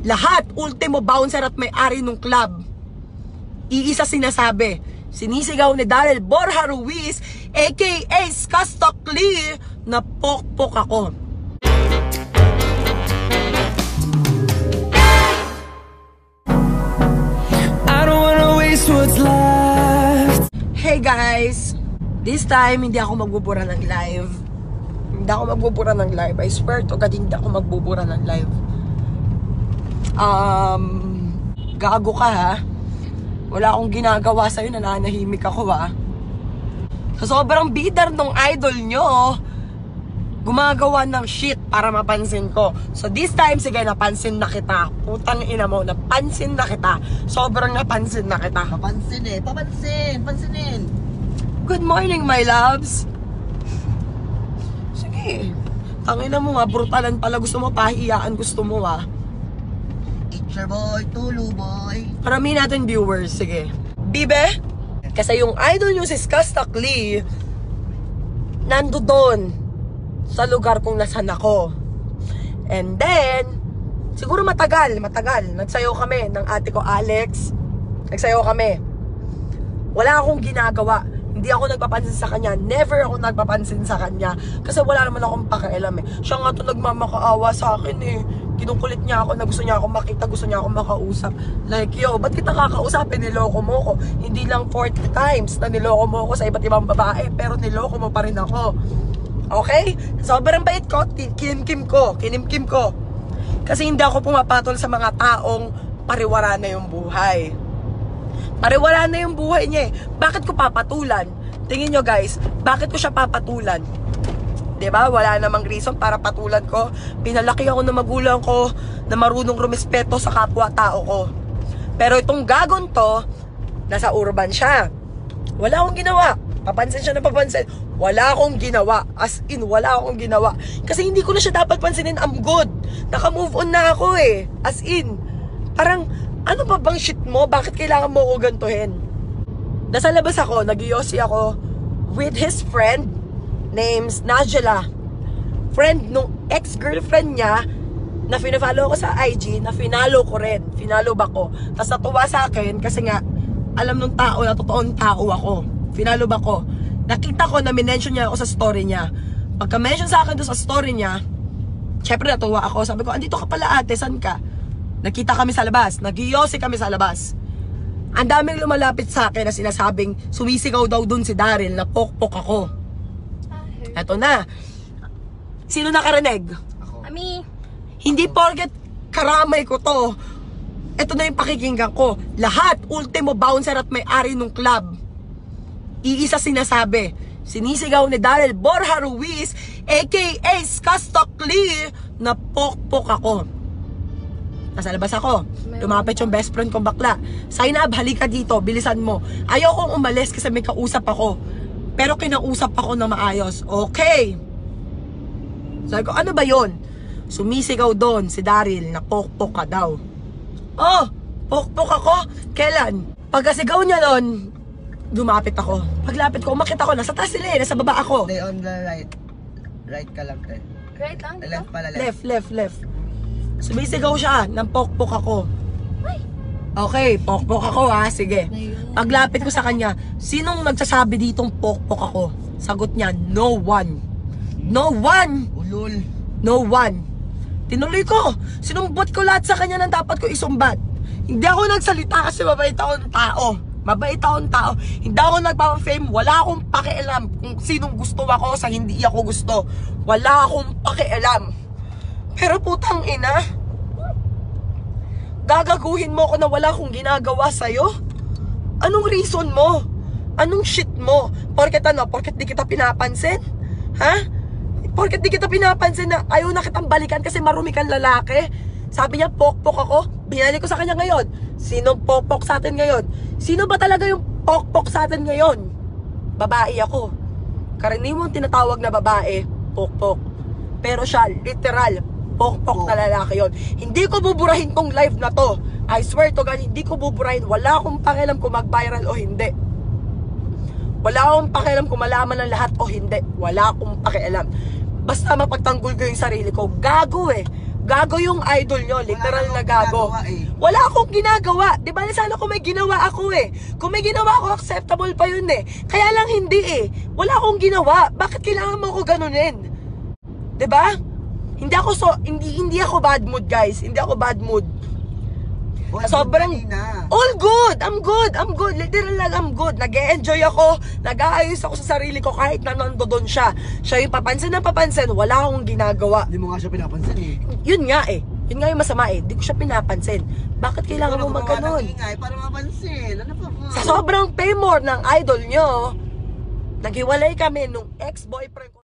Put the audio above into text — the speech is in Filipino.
Lahat, ultimo bouncer at may-ari ng club. Iisa sinasabi, sinisigaw ni Daryl Borja Ruiz, aka Skastokli, na pokpok ako. I don't wanna waste what's left. Hey guys, this time hindi ako magbubura ng live. Hindi ako magbubura ng live. I swear to God, hindi ako magbubura ng live. Gago ka ha. Wala akong ginagawa sa'yo, nananahimik ako ha. Sa sobrang bidar nung idol nyo, gumagawa ng shit para mapansin ko. So this time, sige, napansin na kita. Putang ina mo, napansin na kita. Sobrang napansin na kita. Papansin eh, pansinin. Good morning, my loves. Sige. Tangina mo nga, brutalan pala. Gusto mo, pahiyaan gusto mo ha. It's your boy, Tulu boy. Paramihin natin viewers, sige. Bibe, kasi yung idol nyo si Skastokli, nando doon sa lugar kung nasan ako. And then, siguro matagal. Nagsayaw kami ng ate ko, Alex. Nagsayaw kami. Wala akong ginagawa. Hindi ako nagpapansin sa kanya. Never ako nagpapansin sa kanya. Kasi wala naman akong pakialam eh. Siya nga ito nagmamakaawa sa akin eh. Kinukulit niya ako na gusto niya ako makita, gusto niya ako makausap. Like, yo, ba't kita kakausapin? Niloko mo ko. Hindi lang 40 times na niloko mo ko sa iba't ibang babae, pero niloko mo pa rin ako. Okay? Sobrang bait ko, kinimkim ko. Kasi hindi ako pumapatol sa mga taong pariwara na yung buhay. Pariwara na yung buhay niya eh. Bakit ko papatulan? Tingin nyo guys, bakit ko siya papatulan? Diba? Wala namang reason para patulan ko. Pinalaki ako ng magulang ko na marunong rumispeto sa kapwa-tao ko. Pero itong gagon to, nasa urban siya. Wala akong ginawa. Papansin siya na papansin. Wala akong ginawa. As in, wala akong ginawa. Kasi hindi ko na siya dapat pansinin. I'm good. Naka-move on na ako eh. As in, parang, ano pa bang shit mo? Bakit kailangan mo ko gantuhin? Nasa labas ako, nag-yosi ako with his friend names Najela. Friend nung ex-girlfriend niya na fina-follow ko sa IG, na finalo ko rin. Finalo ba ko? Tapos natuwa sa akin kasi nga alam nung tao na totoong tao ako. Finalo ba ko? Nakita ko na minention niya ako sa story niya. Pagka-mention sa akin doon sa story niya, syempre natuwa ako. Sabi ko, andito ka pala ate, saan ka? Nakita kami sa labas. Nag-yosi kami sa labas. Ang daming lumalapit sa akin na sinasabing sumisigaw daw dun si Daryl na pokpok ako. Eto na. Sino nakarinig? Ami. Hindi porket karamay ko to. Eto na yung pakikinggan ko. Lahat, ultimo bouncer at may-ari ng club. Iisa sinasabi, sinisigaw ni Daryl Borja Ruiz, aka Skastokli, na pokpok ako. Nasa labas ako. Lumapit yung best friend kong bakla. Zainab, halika dito, bilisan mo. Ayaw kong umalis kasi may kausap ako. Pero kinausap ako na maayos. Okay. Sabi ko, ano ba yun? Sumisigaw doon si Daryl na pokpok ka daw. Oh, pokpok ako? Kailan? Pagkasigaw niya doon, lumapit ako. Paglapit ko, umakit ako. Nasa taas sila eh, nasa baba ako. Stay on the right. Right ka lang, Ted. Right lang? Left pala, left. Left. Sumisigaw siya ng pokpok ako. Okay, pokpok ako ha, sige. Paglapit ko sa kanya, sinong nagsasabi ditong pokpok ako? Sagot niya, no one. No one! Ulol. No one. Tinuloy ko. Sinumbot ko lahat sa kanya ng dapat ko isumbat. Hindi ako nagsalita kasi mabait akong tao. Mabait akong tao. Hindi ako nagpapa-fame. Wala akong pakialam kung sinong gusto ako sa hindi ako gusto. Wala akong pakialam. Pero putang ina, gagaguhin mo ako na wala akong ginagawa sa'yo? Anong reason mo? Anong shit mo? Porket ano? Porket di kita pinapansin? Ha? Porket di kita pinapansin na ayaw na kitang balikan kasi marumi kang lalaki? Sabi niya, pokpok ako. Binali ko sa kanya ngayon. Sinong pokpok sa atin ngayon? Sino ba talaga yung pokpok sa atin ngayon? Babae ako. Karaniwang tinatawag na babae, pokpok. Pero siya, literal, pokpok na lalaki yun. Hindi ko buburahin tong live na to. I swear to God, hindi ko buburahin. Wala akong pakialam kung mag-viral o hindi. Wala akong pakialam kung malaman ng lahat o hindi. Wala akong pakialam. Basta mapagtanggol ko yung sarili ko. Gago eh. Gago yung idol nyo, literal na gago. Wala akong ginagawa. Di ba sana kung may ginawa ako eh. Kung may ginawa ako, acceptable pa yun eh. Kaya lang hindi eh. Wala akong ginawa. Bakit kailangan mo ako ganunin? Di ba? Hindi ako bad mood, guys. Hindi ako bad mood. Sobrang all good. I'm good. Literal lang, I'm good. Nag-e-enjoy ako. Nag-aayos ako sa sarili ko kahit na nandoon siya. Siya yung papansin na papansin. Wala akong ginagawa. Hindi mo nga siya pinapansin eh. Yun nga eh. Yun nga yung masama eh. Hindi ko siya pinapansin. Bakit kailangan mo magganon? Para mapansin. Ano pa po? Sa sobrang paymore ng idol nyo, naghiwalay kami nung ex-boyfriend ko.